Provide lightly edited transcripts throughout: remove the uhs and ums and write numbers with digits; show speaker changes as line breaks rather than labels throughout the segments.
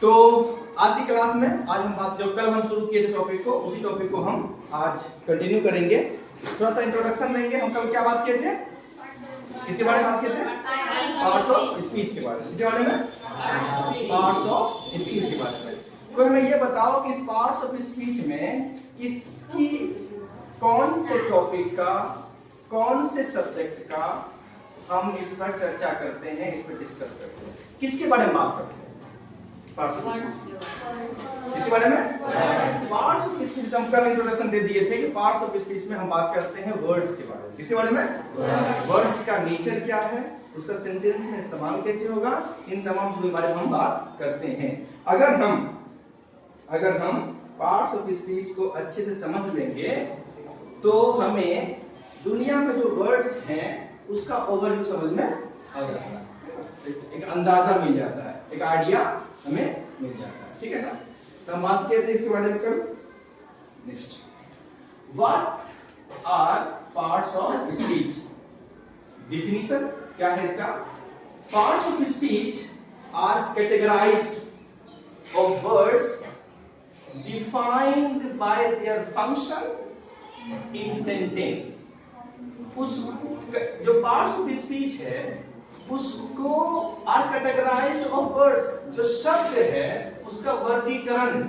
तो आज की क्लास में आज हम बात जो कल हम शुरू किए थे टॉपिक को, उसी टॉपिक को हम आज कंटिन्यू करेंगे। थोड़ा सा इंट्रोडक्शन देंगे। हम कल क्या बात किए थे, किसके बारे में बात किए थे? पार्ट्स ऑफ स्पीच के बारे में। किसके बारे में? पार्ट्स ऑफ स्पीच के बारे में। तो हमें ये बताओ कि इस पार्ट्स ऑफ स्पीच में किसकी, कौन से टॉपिक का, कौन से सब्जेक्ट का हम इस पर चर्चा करते हैं, इस पर डिस्कस करते हैं, किसके बारे में बात करते हैं? Parts of speech. किसके बारे में? Parts of speech. हम कल इंट्रोडक्शन दे दिए थे कि पार्ट्स ऑफ स्पीच में हम बात करते हैं वर्ड्स के बारे में। किसके बारे में? वर्ड्स का नेचर क्या है, उसका सेंटेंस में इस्तेमाल कैसे होगा, इन तमाम चीजों के बारे में हम बात करते हैं। अगर हम पार्ट्स ऑफ स्पीच को अच्छे से समझ लेंगे तो हमें दुनिया में जो वर्ड्स हैं उसका ओवरव्यू समझ में आ जाता है, एक अंदाजा मिल जाता है, एक आइडिया हमें मिल जाता है। ठीक है ना? तो हम बात किए थे इसके बारे में कल। Next, what are parts of speech? Definition क्या है इसका? Parts of speech are categorized of words defined by their function in sentence. उस जो पार्ट्स ऑफ स्पीच है उसको आर कैटेगराइज्ड ऑफ वर्ड्स, जो शब्द है उसका वर्गीकरण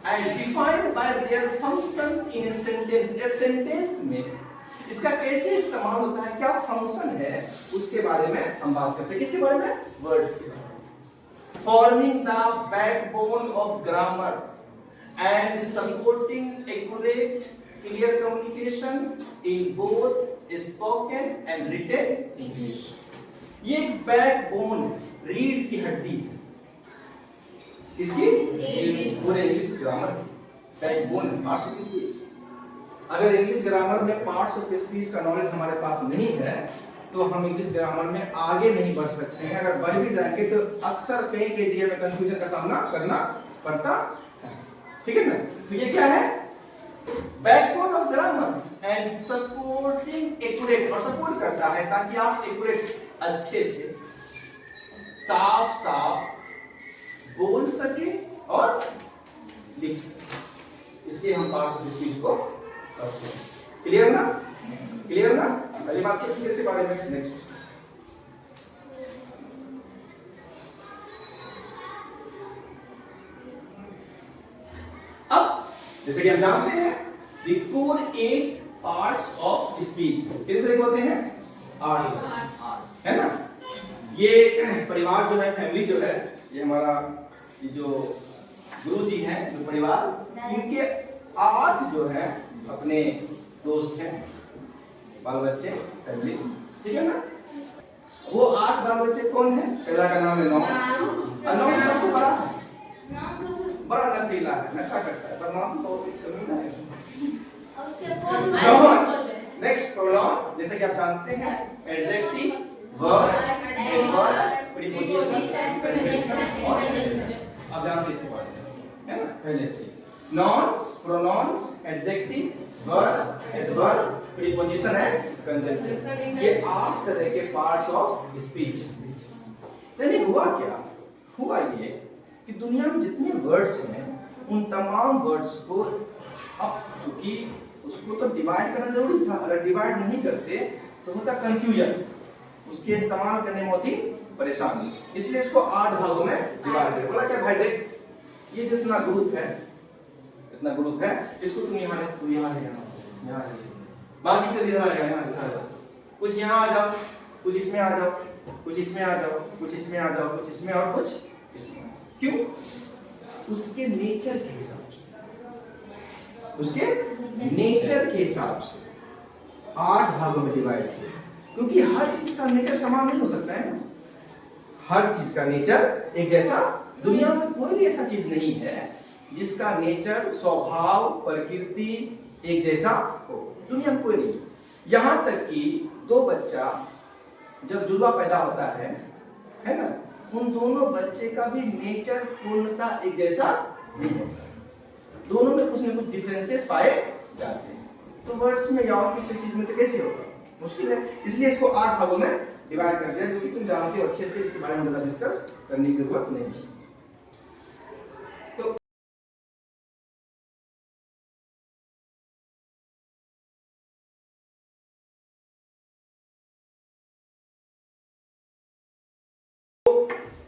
and defined by their functions in sentence. एक सेंटेंस में इसका कैसे इस्तेमाल होता है, क्या फंक्शन है, उसके बारे में हम बात करते हैं। किसके बारे में? वर्ड्स के बारे में। Forming the backbone of grammar and supporting accurate clear communication in both spoken and written English। ये बैकबोन, रीढ़ की हड्डी है इसकी, पूरे English grammar backbone parts of speech. अगर इंग्लिश ग्रामर में पार्ट्स ऑफ स्पीच का नॉलेज हमारे पास नहीं है तो हम इंग्लिश ग्रामर में आगे नहीं बढ़ सकते हैं। अगर बढ़ भी जाएंगे तो अक्सर कई जगह में कंफ्यूजन का सामना करना पड़ता है। ठीक है ना? तो ये क्या है? Backbone of grammar and supporting accurate, और सपोर्ट करता है ताकि आप एक्यूरेट, अच्छे से साफ बोल सके और लिख सके। इसलिए हम पार्ट्स ऑफ स्पीच को करते हैं। क्लियर ना? क्लियर ना? पहली बात तो इसके बारे में। नेक्स्ट, अब जैसे कि हम जानते हैं the core 8 parts of speech कितने तरह के होते हैं? 8 है ना? ये परिवार जो है, फैमिली जो है, ये हमारा ये जो गुरु जी हैं, जो परिवार, इनके 8 जो है अपने दोस्त हैं, बाल बच्चे, फैमिली। ठीक है ना? वो 8 बाल बच्चे कौन है? पहला का नाम है नॉन। नॉन सबसे बड़ा है, बड़ा लकीला है, नशा करता है, बदमाशी बहुत कमीना है। नेक्स्ट, प्रोनाउन, जैसे कि आप जानते हैं, adjective, verb, adverb, preposition, conjunction और आप जानते हैं इसके बारे में, है ना? पहले से nouns, pronouns, adjective, verb, adverb, preposition and conjunction, ये 8 तरह के पार्ट्स ऑफ स्पीच। यानी हुआ क्या? हुआ ये कि दुनिया में जितने वर्ड्स हैं उन तमाम वर्ड्स को, अब चूंकि उसको तो डिवाइड करना जरूरी था, अगर डिवाइड नहीं करते तो होता कंफ्यूजन, उसके इस्तेमाल करने में होती परेशानी, इसलिए इसको 8 भागों में डिवाइड कर बोला। क्या भाई देख, ये जितना ग्रुप है, इतना ग्रुप है, इसको तुम यहाँ ले जाना, बाकी चलिए यहाँ, कुछ यहाँ आ जाओ, कुछ इसमें आ जाओ, कुछ इसमें आ जाओ, कुछ इसमें आ जाओ, कुछ इसमें और कुछ इसमें। क्यों? उसके नेचर के हिसाब से, उसके नेचर के हिसाब से 8 भागों में डिवाइड किया, क्योंकि हर चीज का नेचर समान नहीं हो सकता है ना। हर चीज का नेचर एक जैसा, दुनिया में कोई भी ऐसा चीज नहीं है जिसका नेचर, स्वभाव, प्रकृति एक जैसा हो, दुनिया में कोई नहीं। यहां तक कि 2 बच्चा जब जुड़वा पैदा होता है ना, उन दोनों बच्चे का भी नेचर पूर्णतः एक जैसा नहीं होता, दोनों में कुछ न कुछ डिफरेंसेस पाए जाते हैं। तो वर्ड्स में या और किसी चीज में तो कैसे होगा? मुश्किल है। इसलिए इसको 8 भागों में डिवाइड कर दिया, जो कि तुम जानते हो अच्छे से, इसके बारे में ज़्यादा डिस्कस करने की जरूरत नहीं है। तो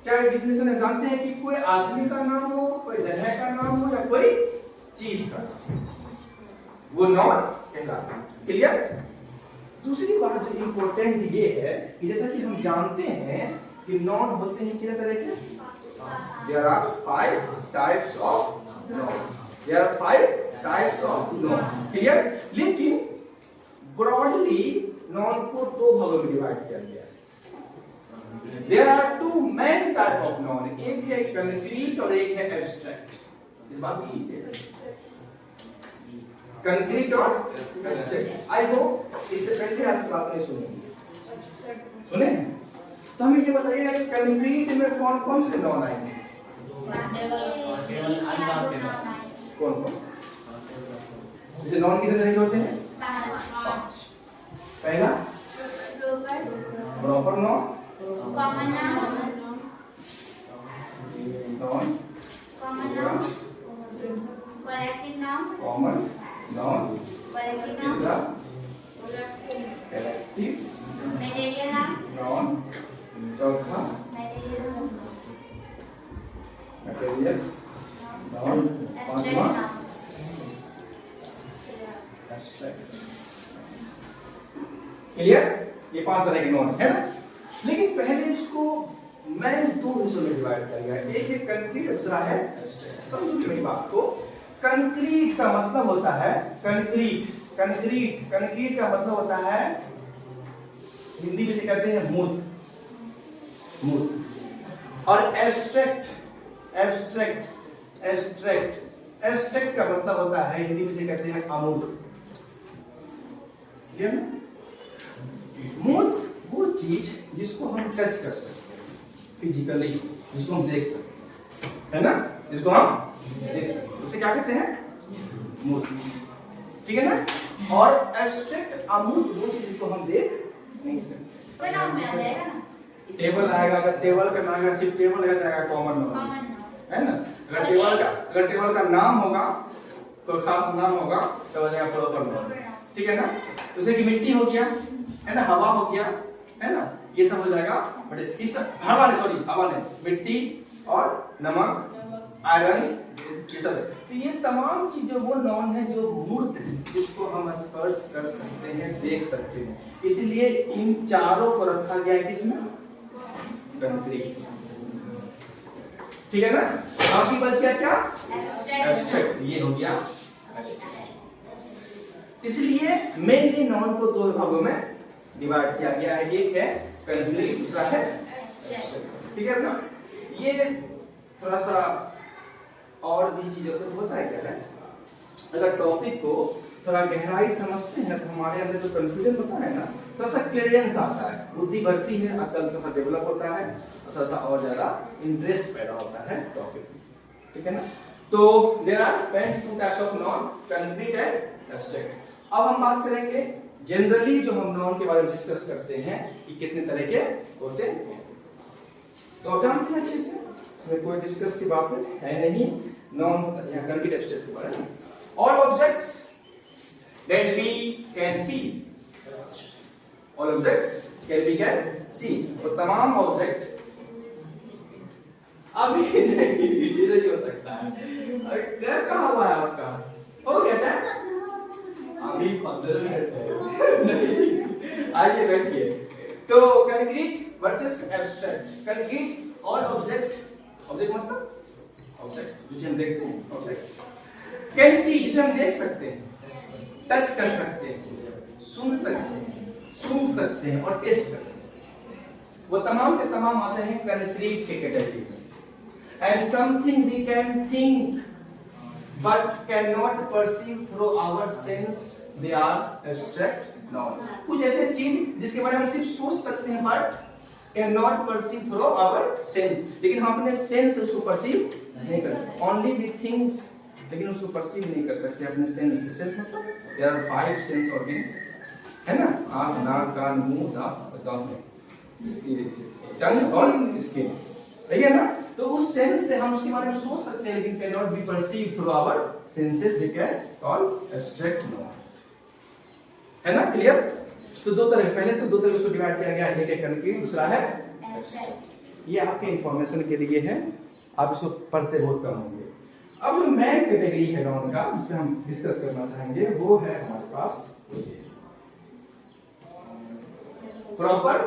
क्या डिफिनेशन है, जानते हैं कि कोई आदमी का नाम हो, कोई जगह का नाम हो, या कोई चीज का नाम, वो नॉन कहलाता है। क्लियर? दूसरी बात जो इम्पोर्टेंट ये है कि जैसा कि हम जानते हैं कि नॉन होते हैं कितने तरह के, there are 5 types of noun, there are 5 types of noun. Clear? लेकिन ब्रॉडली नॉन को दो भागों में डिवाइड किया गया है। There are two main type of noun, एक है कंक्रीट और एक है एब्स्ट्रैक्ट। इस बात को कीजिए, कंक्रीट और एब्स्ट्रैक्ट। आई होप इससे पहले आप इस बात नहीं सुने सुने, तो हमें ये बताइएगा कि कंक्रीट में कौन कौन से नॉन आएंगे, कौन कौन? जैसे नॉन कितने तरह के होते हैं? 5। पहला proper noun,
common noun,
noun,
common noun, collective noun,
common noun,
collective
तीसरा
noun,
collective
material noun,
noun, चौथा
मटेरियल नाउन,
मटेरियल नॉन, पांचवा एब्स्ट्रैक्ट। क्लियर? ये 5 तरह के नॉन है ना। लेकिन पहले इसको मैं 2 हिस्सों में डिवाइड कर गया, एक है कंक्रीट, दूसरा है एब्स्ट्रैक्ट। समझिए मेरी बात को, कंक्रीट का मतलब होता है कंक्रीट, कंक्रीट कंक्रीट का मतलब होता है, हिंदी में से कहते हैं मूर्त, मूर्त। और एब्स्ट्रैक्ट एब्स्ट्रैक्ट एब्स्ट्रैक्ट एब्स्ट्रैक्ट का मतलब होता है, हिंदी में से कहते हैं अमूर्त। क्लियर ना? मूर्त वो चीज जिसको हम टच कर सकते हैं फिजिकली, जिसको हम देख सकते हैं, है ना, जिसको हम देख सकते हैं, उसे क्या कहते हैं? मूर्त। ठीक है ना? और एब्स्ट्रैक्ट अमूर्त वो चीज जिसको हम देख नहीं सकते।
परिणाम में आ जाएगा ना,
टेबल आएगा, अगर टेबल का नाम अगर सिर्फ टेबल लगा जाएगा कॉमन नाउन,
कॉमन नाउन,
है ना। अगर टेबल का नाम होगा, कोई खास नाम होगा, तो हो जाएगा प्रॉपर नाउन। ठीक है ना? जैसे कि मिट्टी हो गया, है ना, हवा हो गया, है ना, ये सब हो जाएगा। बट इस हवा ने मिट्टी और नमक, आयरन, ये सब, तो ये तमाम चीजें वो नॉन है जो मूर्त है, जिसको हम स्पर्श कर सकते हैं, देख सकते हैं। इसलिए इन चारों को रखा गया है किसमें? कंक्रीट। ठीक है ना? बाकी बच गया क्या? एब्स्ट्रैक्ट। ये हो गया। इसलिए मेनली नॉन को 2 भागों में डिवाइड किया गया है, एक है कंक्रीट, दूसरा है एब्स्ट्रैक्ट। ठीक है ना? ये थोड़ा सा और भी चीजों को होता है क्या है, अगर टॉपिक को थोड़ा गहराई समझते हैं तो हमारे अंदर जो कंफ्यूजन होता है ना, थोड़ा सा क्लियरेंस आता है, बुद्धि बढ़ती है, अकल थोड़ा सा डेवलप होता है, थोड़ा सा और ज्यादा इंटरेस्ट पैदा होता है टॉपिक में। ठीक है ना? तो there are 2 types of noun, concrete and abstract. अब हम बात करेंगे जनरली जो हम नॉन के बारे में डिस्कस करते हैं कि कितने तरह के होते हैं, तो जानते हैं अच्छे से, इसमें कोई डिस्कस की बात है नहीं। नॉन या कंक्रीट एब्स्ट्रैक्ट के बारे में, all objects that we can see, all objects can we can see, वो तमाम ऑब्जेक्ट अभी नहीं हो सकता है। अरे कहाँ हुआ है आपका? हो गया क्या? अभी 15 मिनट है। नहीं, आइए बैठिए। तो कंक्रीट वर्सेस एब्स्ट्रैक्ट। कंक्रीट और ऑब्जेक्ट, ऑब्जेक्ट मतलब ऑब्जेक्ट जिसे हम देखते हैं, ऑब्जेक्ट कैन सी, जिसे हम देख सकते हैं, टच कर सकते हैं, सुन सकते हैं, सूंघ सकते हैं और टेस्ट कर सकते हैं, वो तमाम के तमाम आते हैं कंक्रीट के कैटेगरी में। And something we can think but cannot perceive through our sense, they are abstract noun. कुछ ऐसे चीज जिसके बारे में हम सिर्फ सोच सकते हैं but cannot perceive through our sense, लेकिन हम अपने सेंस से उसको परसीव नहीं करते। Only we think, लेकिन उसको परसीव नहीं कर सकते अपने सेंस से। सेंस मतलब there are 5 sense organs, है ना, आँख, नाक, कान, मुंह, दांत और दांत में, टंग और स्किन, ठीक है ना? तो उस सेंस से हम उसके बारे में सोच सकते हैं, लेकिन cannot be perceive through our senses, they can call abstract noun, है ना? क्लियर? तो दो तरह, पहले तो दो तरह से डिवाइड किया गया है, एक करके, दूसरा है एब्स्ट्रैक्ट। ये आपके इंफॉर्मेशन के लिए है, आप इसको पढ़ते बहुत कम होंगे। अब जो मेन कैटेगरी है नॉन का, जिसे हम डिस्कस करना चाहेंगे, वो है हमारे पास proper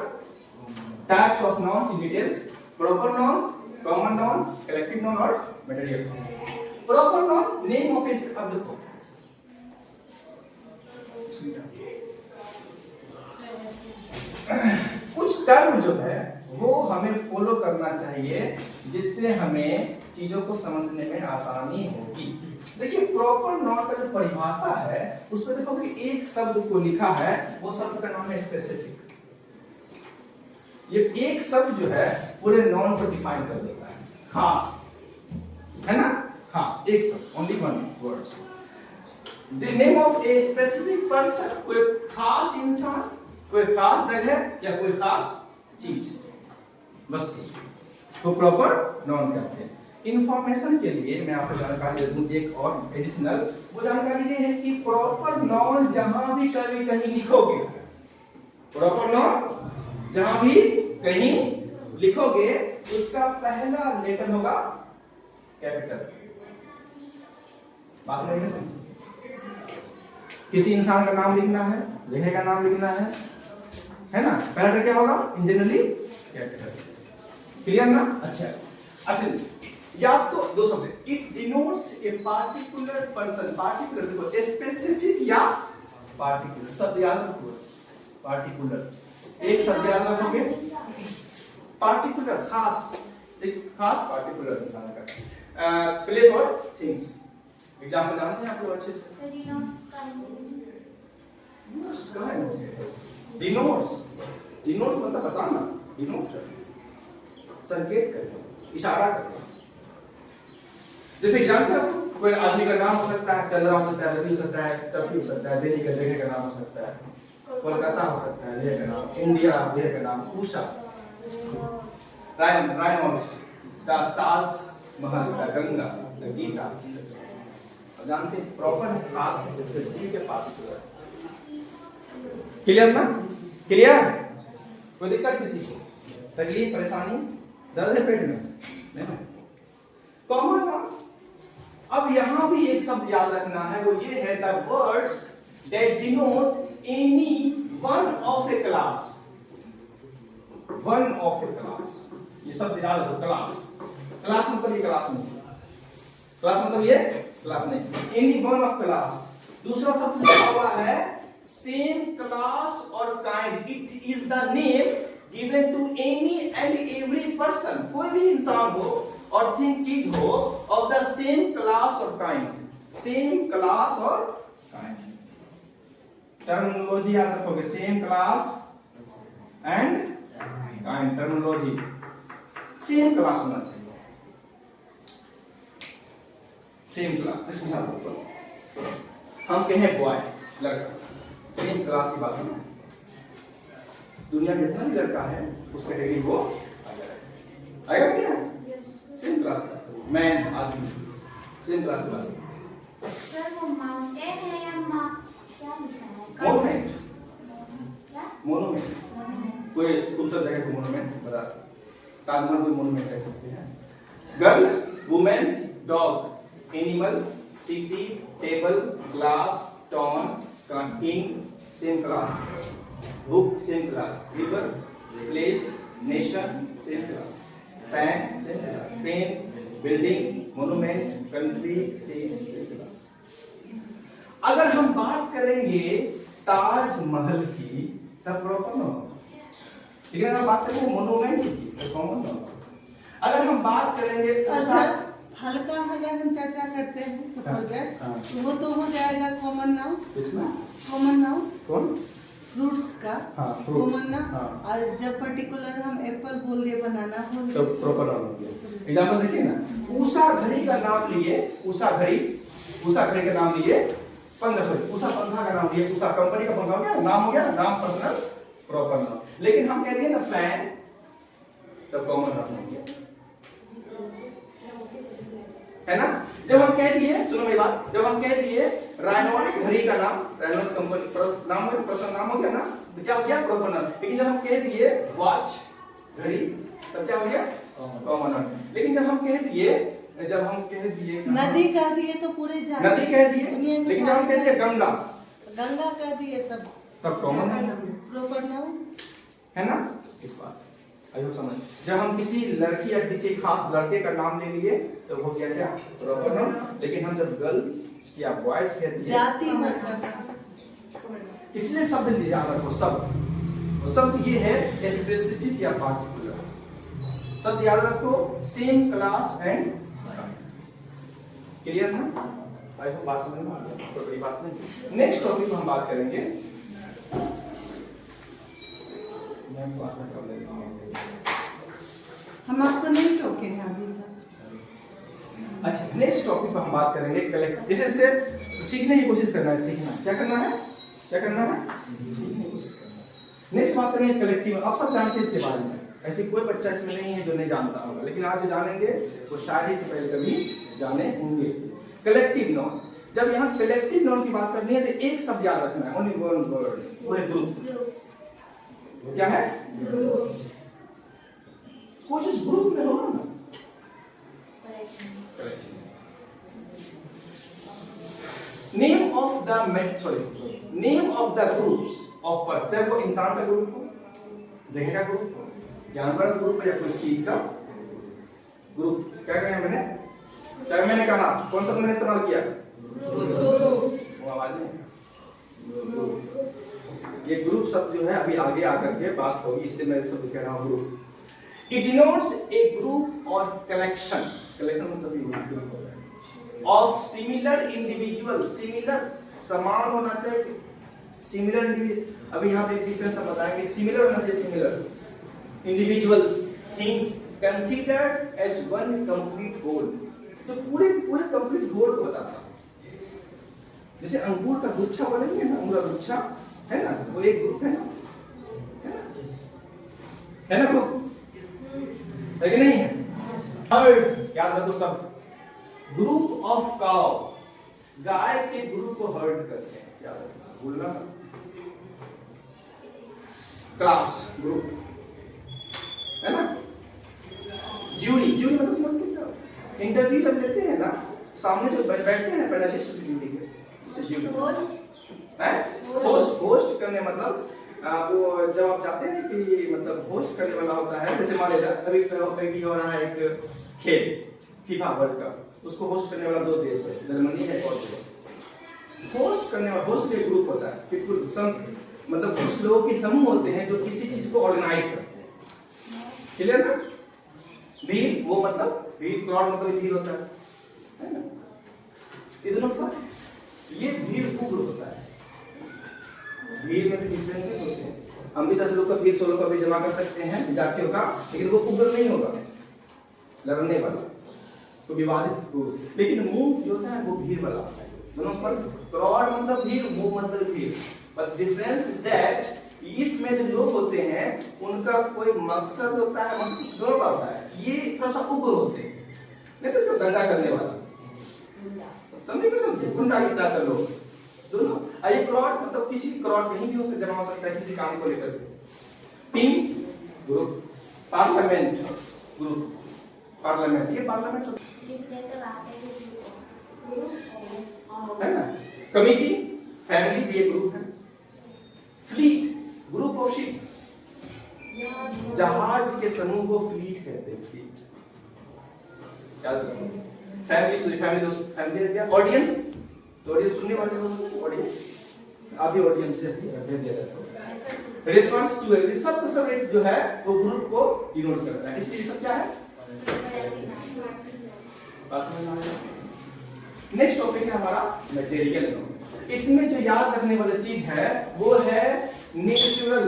types of nouns in details, proper noun, common noun, collective noun और material noun. Proper noun, name of a, अब देखो कुछ टर्म जो है वो हमें फॉलो करना चाहिए, जिससे हमें चीजों को समझने में आसानी होगी। देखिए प्रॉपर नॉन का जो परिभाषा है उसमें देखो कि एक शब्द को लिखा है, वो शब्द का नाम है स्पेसिफिक। ये एक शब्द जो है पूरे नॉन को डिफाइन कर देता है, खास, है ना? खास एक शब्द, only one words. The name of a specific person, कोई खास इंसान, कोई खास जगह या कोई खास चीज, बस तो प्रॉपर नॉन कहते हैं। इंफॉर्मेशन के लिए मैं आपको जानकारी दे दूं एक और एडिशनल, वो जानकारी ये है कि प्रॉपर नॉन जहां भी कभी कहीं लिखोगे, प्रॉपर नॉन जहां भी कहीं लिखोगे, उसका पहला लेटर होगा कैपिटल। बात समझ में? किसी इंसान का नाम लिखना है, जगह का नाम लिखना है ना? पहला क्या होगा? Generally capital. क्लियर ना? अच्छा, असल या तो दो शब्द, it denotes a particular person, particular देखो स्पेसिफिक या पार्टिकुलर, शब्द याद रखो, पार्टिकुलर एक शब्द याद रखोगे, पार्टिकुलर खास, एक खास पार्टिकुलर इंसान का, प्लेस और थिंग्स। एग्जांपल जानते हैं आप लोग अच्छे से? डिनोट्स, डिनोट्स मतलब बताना, डिनोट संकेत करना, इशारा करना। जैसे जानते हो कोई आदमी का नाम हो सकता है चंद्रा, हो सकता है रवि, हो सकता है टफी, हो सकता है दिल्ली का जगह का नाम हो सकता है, कोलकाता हो सकता है जगह का नाम, इंडिया जगह का नाम, उषा, रायनोल्ड्स, ताज महल, गंगा, गीता, जानते हैं प्रॉपर खास स्पेसिफिक के पार्टिकुलर। क्लियर ना? क्लियर? कोई दिक्कत किसी को? तकलीफ, परेशानी, दर्द है पेट में? नहीं। कॉमन नाउन, अब यहां भी एक शब्द याद रखना है, वो ये है the words that denote any one of A class, one of A class, ये शब्द याद रखो। क्लास, क्लास मतलब ये क्लास नहीं, क्लास मतलब ये क्लास नहीं, एनी वन ऑफ क्लास। दूसरा शब्द लिखा हुआ है सेम क्लास और kind, it is the name given to any and every person, कोई भी इंसान हो और थिंग चीज हो, ऑफ द सेम क्लास और काइंड, सेम क्लास और काइंड। टर्मिनोलॉजी याद रखोगे, same class and kind, terminology same class होना चाहिए, सेम क्लास। इसके साथ हम कहें बॉय, लड़का, सेम क्लास की बात है, दुनिया में जितना भी लड़का है उस कैटेगरी को आएगा क्या? सेम क्लास का मैन, आदमी, सेम क्लास की बात।
सर वो माउंटेन है या क्या लिखा है?
मोनूमेंट,
क्या?
मोनूमेंट, कोई खूबसूरत जगह को मोनूमेंट बता, ताजमहल को मोनूमेंट कह सकते हैं। Girl, women, dog, animal, city, table, glass, town, king, same class, book, same class, river, place, nation, same class, fan, same class, pen, building, monument, country, same class. अगर हम बात करेंगे ताजमहल की, तब प्रॉपर नाउन, ठीक है ना? बात करेंगे मोनूमेंट की, तो कॉमन नाउन। अगर हम बात करेंगे
हल्का अगर हम चर्चा करते हैं तो वो तो हो जाएगा कॉमन नाउन।
इसमें
कॉमन नाउन
कौन?
फ्रूट्स का
फ्रूट,
कॉमन नाउन। और जब पर्टिकुलर हम एप्पल बोल दिए, बनाना बोल दिए,
तो प्रॉपर नाउन हो गया। एग्जांपल देखिए ना, उषा घड़ी का नाम लिए, उषा घड़ी, उषा घड़ी का नाम लिए, उषा पंखा का नाम लिए, उषा कंपनी का पंखा हो गया, नाम हो गया, नाम पर्सनल प्रॉपर नाउन। लेकिन हम कहते हैं ना फैन, तब कॉमन नाउन हो गया, है ना। जब हम कह दिए, सुनो मेरी बात, जब हम कह दिए रेनॉल्ड्स घड़ी का नाम, रेनॉल्ड्स कंपनी नाम है, पर्सन नाम हो गया ना, तो क्या हो गया प्रॉपर नाउन। लेकिन जब हम कह दिए वॉच घड़ी, तब क्या हो गया कॉमन नाउन। लेकिन जब हम कह दिए
नदी कह दिए तो पूरे जान,
नदी कह दिए,
दुनिया में
लेकिन जब हम कह दिए गंगा,
गंगा कह दिए
तब कॉमन नाउन,
प्रॉपर नाउन,
है ना। इस बात आई होप समझ। जब हम किसी लड़की या किसी खास लड़के का नाम ले लिए तो वो क्या क्या प्रॉपर नाउन। लेकिन हम जब गर्ल्स या बॉयज कहते हैं
जाति भर का,
इसलिए शब्द याद रखो, शब्द शब्द ये है स्पेसिफिक या पार्टिकुलर। शब्द याद रखो, सेम क्लास एंड, क्लियर ना। आई होप बात समझ में आ गई, कोई बड़ी बात नहीं। नेक्स्ट टॉपिक हम बात करेंगे,
हम आपको नहीं टोकेंगे अभी।
अच्छा, नेक्स्ट टॉपिक पर हम बात करेंगे कलेक्ट, जैसे सीखने की कोशिश करना है, सीखना क्या करना है, क्या करना है, सीखने की कोशिश करना। नेक्स्ट बात करेंगे कलेक्टिव। आप सब जानते हैं इसके बारे में, ऐसे कोई बच्चा इसमें नहीं है जो नहीं जानता होगा, लेकिन आज जो जानेंगे वो शायद ही से पहले कभी जाने होंगे। कलेक्टिव नाउन, जब यहाँ कलेक्टिव नाउन की बात करनी है तो एक शब्द याद रखना है, ओनली वन वर्ड, वो है ग्रुप। क्या है, कुछ इस ग्रुप में होगा ना, name of the name of the groups of person, चाहे वो इंसान का ग्रुप हो, जगह का ग्रुप हो, जानवर का ग्रुप हो, या कोई चीज का ग्रुप। क्या कहा मैंने, क्या मैंने कहा, कौन सा मैंने इस्तेमाल किया, वो आवाज नहीं, ये ग्रुप शब्द जो है अभी आगे आकर के बात होगी, इसलिए मैं शब्द कह रहा हूँ group. It denotes A group और कलेक्शन, कलेक्शन मतलब ये ग्रुप होता है, ऑफ सिमिलर इंडिविजुअल, सिमिलर समान होना चाहिए, सिमिलर इंडिविजुअल। अभी यहाँ पे एक डिफरेंस हम बताएंगे, सिमिलर होना चाहिए, similar individuals, things considered as one complete whole, जो पूरे पूरे कंप्लीट होल को बताता है। जैसे अंगूर का गुच्छा बोलेंगे ना, अंगूर का गुच्छा है ना, वो एक ग्रुप है ना, है ना ग्रुप, है कि नहीं है। हर्ड याद रखो शब्द, ग्रुप ऑफ काउ, गाय के ग्रुप को हर्ड करते हैं, याद रखो, भूलना मत। क्लास ग्रुप, है ना। ज्यूरी, ज्यूरी मतलब समझते क्या, इंटरव्यू जब लेते हैं ना, सामने जो बैठते हैं पैनलिस्ट, उसे ज्यूरी के, उसे ज्यूरी है। होस्ट करने मतलब वो जब आप जाते हैं कि मतलब होस्ट करने वाला होता है, जैसे मान लीजिए अभी हो रहा है एक खेल फीफा वर्ल्ड कप, उसको होस्ट करने वाला दो देश है, जर्मनी है और देश। होस्ट करने वाला, होस्ट एक ग्रुप होता है, पीपल सम मतलब कुछ लोगों के समूह होते हैं जो किसी चीज को ऑर्गेनाइज करते हैं, क्लियर ना। भीड़, वो मतलब भीड़, क्राउड मतलब भीड़ होता है ना। ये दोनों फर्क, ये भीड़ उग्र होता है, भीड़ में भी डिफरेंसेस होते हैं। हम भी 10 लोग का भीड़ 100 लोग का भी जमा कर सकते हैं विद्यार्थियों का, लेकिन वो उग्र नहीं होगा, लड़ने वाला, तो विवादित। लेकिन मूव जो होता है वो भीड़ वाला होता है। दोनों फर्क, क्राउड मतलब भीड़, मूव मतलब भीड़, बट डिफरेंस इज दैट इसमें जो लोग होते हैं उनका कोई मकसद होता है, मकसद दोनों का होता है। ये थोड़ा सा उग्र होते हैं, नहीं तो दंगा करने वाला, समझे कि समझे, गुंडा इतना कर लो दोनों। ये क्राउड मतलब किसी भी क्राउड कहीं भी हो सकता जमा हो सकता है किसी काम को लेकर के। Team group, parliament group, parliament, ये पार्लियामेंट सब है ना। कमिटी, फैमिली भी एक ग्रुप है। फ्लीट, ग्रुप ऑफ शिप, जहाज के समूह को फ्लीट कहते हैं, फ्लीट याद रखो। फैमिली, फैमिली क्या, ऑडियंस, तो ऑडियंस सुनने वाले लोग, ऑडियंस अभी ऑडियंस से कह दिया जाता है। रेफर्स टू ए, सब सब एक जो है वो ग्रुप को डिनोट करता है, इसलिए सब क्या है। नेक्स्ट टॉपिक है हमारा मटेरियल नाउन। इसमें जो याद रखने वाली चीज है वो है नेचुरल,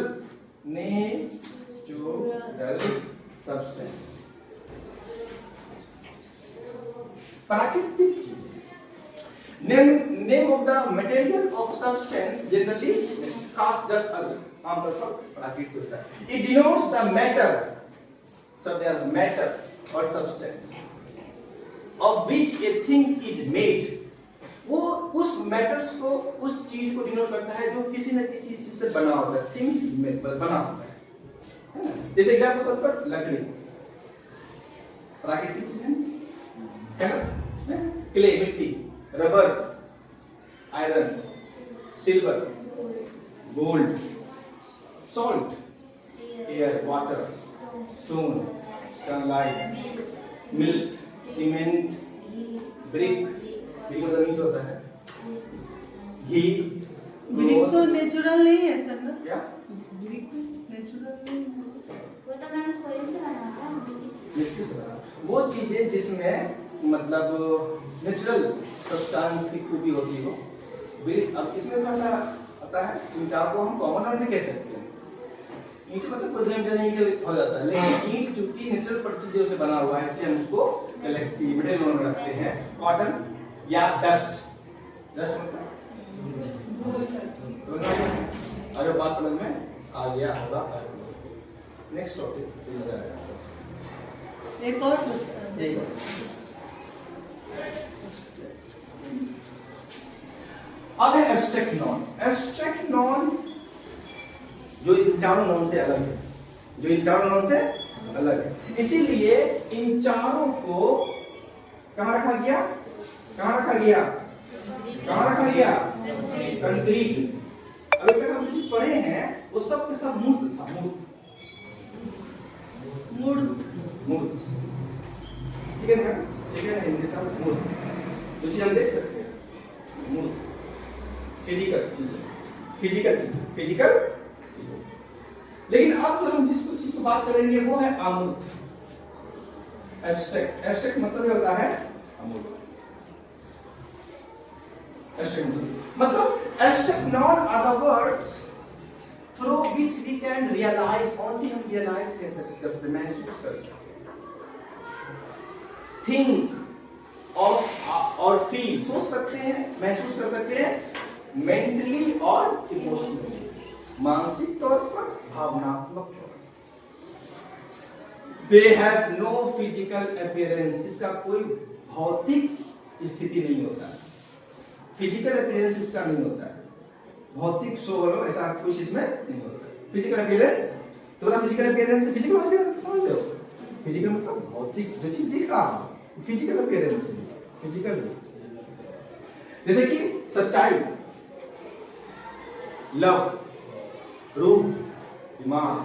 नेचुरल सब्सटेंस, प्राकृतिक चीज। Name of the material of substance generally, खास आमतौर पर प्राकृतिक होता है। It denotes the matter, so they are matter or substance of which a thing is made. वो उस मैटर्स को, उस चीज को डिनोट करता है जो किसी न किसी चीज से बना होता है, थिंग में बना होता है। जैसे एग्जाम्पल तौर पर लकड़ी प्राकृतिक चीज है ना, क्ले मिट्टी, rubber, iron, silver, gold, salt, air, water, stone, sunlight, milk, cement, brick, meat होता है, घी,
ब्रिक तो नेचुरल नहीं है सर ना?
क्या
ब्रिक नेचुरल नहीं है।
वो तो मैंने सोयल से बना था।
मिट्टी से बना, वो चीजें जिसमें मतलब नेचुरल सब्सटेंस की खूबी होती हो। ब्रिक, अब इसमें थोड़ा सा आता है, ईंटा को हम कॉमन वर्ड में कह सकते हैं, ईंट मतलब कोई ईंट हो जाता है, लेकिन ईंट चूंकि नेचुरल चीजों से बना हुआ है इसलिए हम उसको कलेक्टिव में रखते हैं। कॉटन या डस्ट, डस्ट मतलब अगर बात समझ में आ गया होगा। नेक्स्ट टॉपिक
एक और पूछता है।
अब है एब्स्ट्रैक्ट नॉन। एब्स्ट्रैक्ट नॉन जो इन चारों नॉन से अलग है, जो इन चारों नॉन से अलग है, इसीलिए इन चारों को कहाँ रखा गया, कहाँ रखा गया, कहाँ रखा गया, कंक्रीट। अभी तक हम कुछ पढ़े हैं वो सब के सब मूर्त था, मूर्त, मूर्त, मूर्त, ठीक है ना, ठीक है ना, हिंदी सब मूर्त, जो चीज हम देख सकते हैं, मूर्त, फिजिकल चीज, फिजिकल चीज, फिजिकल। लेकिन अब जो हम जिसको चीज को बात करेंगे वो है अमूर्त, एब्स्ट्रैक्ट। एब्स्ट्रैक्ट मतलब होता है अमूर्त। मतलब abstract noun are the words through which we can realize, only हम realize कर सकते, महसूस कर सकते, think और feel, सोच सकते हैं, महसूस कर सकते हैं, mentally और emotionally, मानसिक तौर पर, भावनात्मक तौर पर। They have no physical appearance, इसका कोई भौतिक स्थिति नहीं होता है, फिजिकल अपीयरेंस इसका नहीं होता है, भौतिक सोलो ऐसा कुछ इसमें नहीं होता है। फिजिकल अपीयरेंस, तुम्हारा फिजिकल अपीयरेंस से फिजिकल अपीयरेंस समझ लो, फिजिकल मतलब भौतिक जो चीज दिख रहा है, फिजिकल अपीयरेंस है, फिजिकल। जैसे कि सच्चाई, लव, रूह, दिमाग,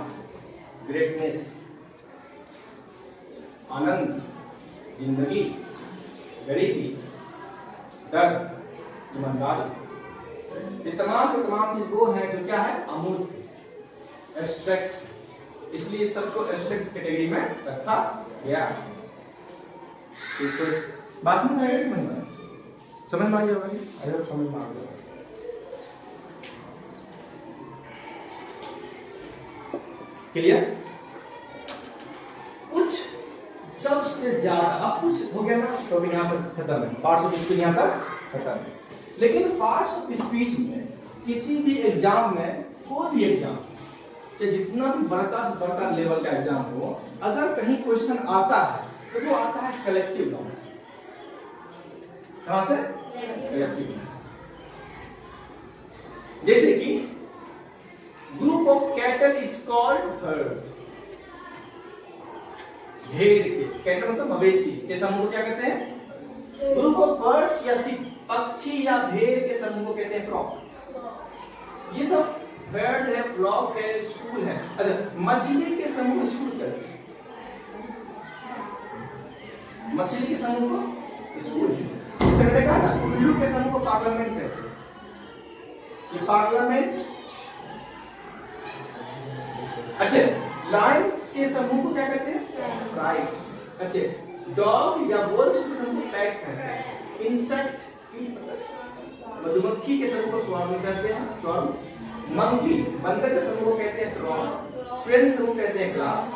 ग्रेटनेस, आनंद, जिंदगी, गरीबी, दर्द, ईमानदारी, ये तमाम के तमाम चीज वो है जो क्या है, अमूर्त, एब्स्ट्रैक्ट, इसलिए सबको एब्स्ट्रैक्ट कैटेगरी में रखा गया। तो बात समझ में आ गई, समझ में आ गया भाई, अरे समझ में आ गया। क्लियर? कुछ सबसे ज्यादा, अब कुछ हो गया ना, तो यहाँ पर खत्म है, पार्ट्स ऑफ स्पीच यहाँ तक खत्म है। लेकिन पार्ट्स ऑफ स्पीच में किसी भी एग्जाम में, कोई भी एग्जाम, चाहे जितना भी बड़का से बड़का लेवल का एग्जाम हो, अगर कहीं क्वेश्चन आता है तो वो आता है कलेक्टिव नाउन से। कहां से? Collective noun. जैसे कि group of cattle is called heard, भेड़ के, कैटल मतलब मवेशी के समूह को क्या कहते हैं? ग्रुप ऑफ बर्ड्स या पक्षी या भेड़ के समूह को कहते हैं फ्लॉक। ये सब बर्ड है, फ्लॉक है, स्कूल है। अच्छा, मछली के समूह को स्कूल कहते हैं, मछली के समूह को स्कूल। जैसे मैंने कहा था, उल्लू के समूह को पार्लियामेंट कहते हैं, ये पार्लियामेंट। अच्छा, लायंस के समूह को क्या कहते हैं? फ्राइट। अच्छा, डॉग या वुल्फ के समूह को पैट कहते हैं। इंसेक्ट, मधुमक्खी के समूह को स्वार्म कहते हैं, स्वार्म। मंकी, बंदर के समूह को कहते हैं ड्रॉन। स्टूडेंट समूह कहते हैं क्लास।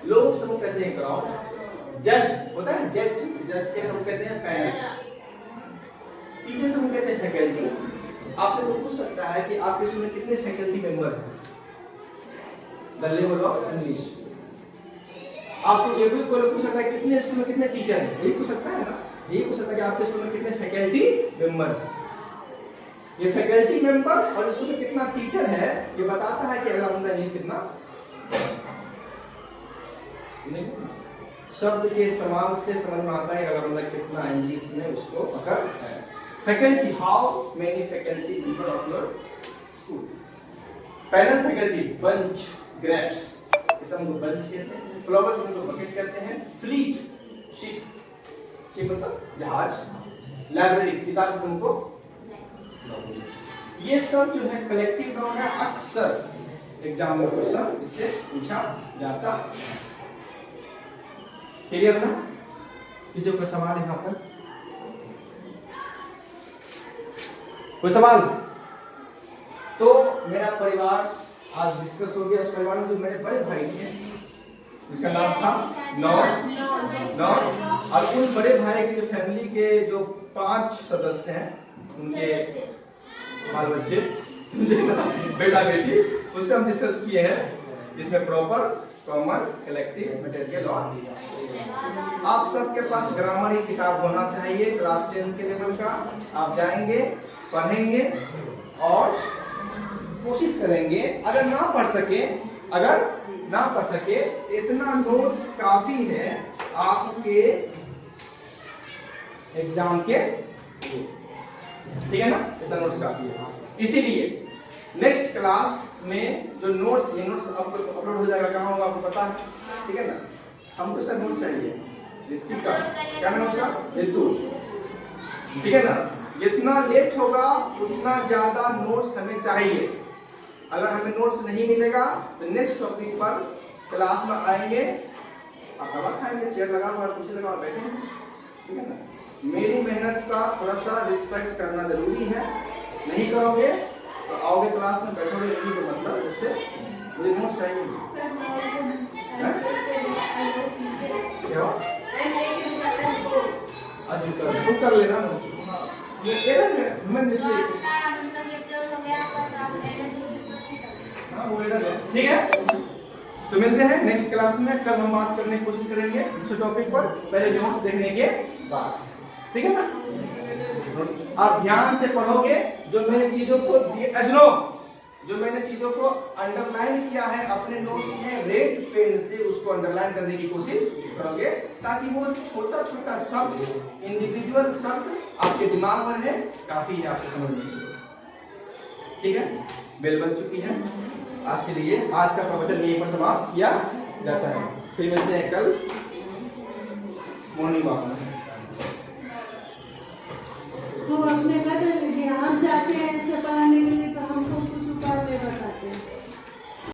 लोग समूह कहते हैं क्राउड। जज होता है जज, जज के समूह कहते हैं पैनल। टीचर समूह कहते हैं फैकल्टी। आपसे तो पूछ सकता है कि आपके स्कूल में कितने फैकल्टी मेंबर हैं? The level of English. आपको ये भी कोई पूछ सकता है कितने स्कूल में कितने टीचर हैं, यही पूछ सकता है ना, यही पूछ सकता है कि आपके स्कूल में कितने फैकल्टी मेंबर हैं। ये फैकल्टी मेंबर और स्कूल में कितना टीचर है ये बताता है कि अगला बंदा इंग्लिश कितना। शब्द के इस्तेमाल से समझ में आता है अगला बंदा कितना इंग्लिश में उसको पकड़ है। Faculty, how many faculty member of your school. Panel faculty, bunch, grapes, इसे हम लोग बंच कहते हैं। फ्लावर्स हम लोग बकेट कहते हैं। फ्लीट, शिप, शिप मतलब जहाज। लाइब्रेरी, किताब हमको। ये सब जो है कलेक्टिव नाउन है, अक्सर एग्जाम में क्वेश्चन इससे पूछा जाता है। क्लियर ना? किसी को सवाल यहाँ पर? कोई सवाल? तो मेरा परिवार आज डिस्कस हो गया। उस परिवार में जो मेरे बड़े भाई थे जिसका नाम था नौ, और उन बड़े भाई के फैमिली के जो 5 सदस्य हैं उनके बाल बच्चे बेटा बेटी उसको हम डिस्कस किए हैं। इसमें प्रॉपर, कॉमन, कलेक्टिव, मटेरियल और आप सबके पास ग्रामर की किताब होना चाहिए क्लास 10 के लेवल का। आप जाएंगे, पढ़ेंगे और कोशिश करेंगे। अगर ना पढ़ सके इतना नोट्स काफी है आपके एग्जाम के लिए, ठीक है ना? इतना नोट्स काफी है। इसीलिए नेक्स्ट क्लास में जो नोट्स, ये नोट्स अपलोड हो जाएगा, कहाँ होगा आपको पता है, ठीक है ना? हमको सर नोट्स चाहिए ऋतिक का, क्या नाम उसका? ऋतु, ठीक है ना? जितना लेट होगा उतना ज्यादा नोट्स हमें चाहिए। अगर हमें नोट्स नहीं मिलेगा तो नेक्स्ट टॉपिक पर क्लास में आएंगे, आप दवा खाएंगे, चेयर लगा हुआ, कुर्सी लगा हुआ, बैठेंगे, ठीक है ना? मेरी मेहनत का थोड़ा सा रिस्पेक्ट करना जरूरी है। नहीं करोगे तो आओगे क्लास में, बैठोगे नहीं तो मतलब उससे मुझे नोट्स चाहिए। क्या आज कर लेना ना, ये एरर है, ह्यूमन मिस्टेक, ठीक है? तो मिलते हैं नेक्स्ट क्लास में। कल हम बात करने की कोशिश करेंगे दूसरे टॉपिक पर, पहले नोट्स देखने के बाद, ठीक है ना? आप ध्यान से पढ़ोगे। जो मैंने चीजों को जो मैंने चीजों को अंडरलाइन किया है अपने नोट्स में, रेड पेन से उसको अंडरलाइन करने की कोशिश करोगे ताकि वो छोटा छोटा शब्द, इंडिविजुअल शब्द आपके दिमाग में रहे, काफी है आपको समझ में, ठीक है? बेल बज चुकी है। आज के लिए आज का प्रवचन यहीं पर समाप्त किया जाता है। फिर मिलते हैं कल मॉर्निंग वॉक में।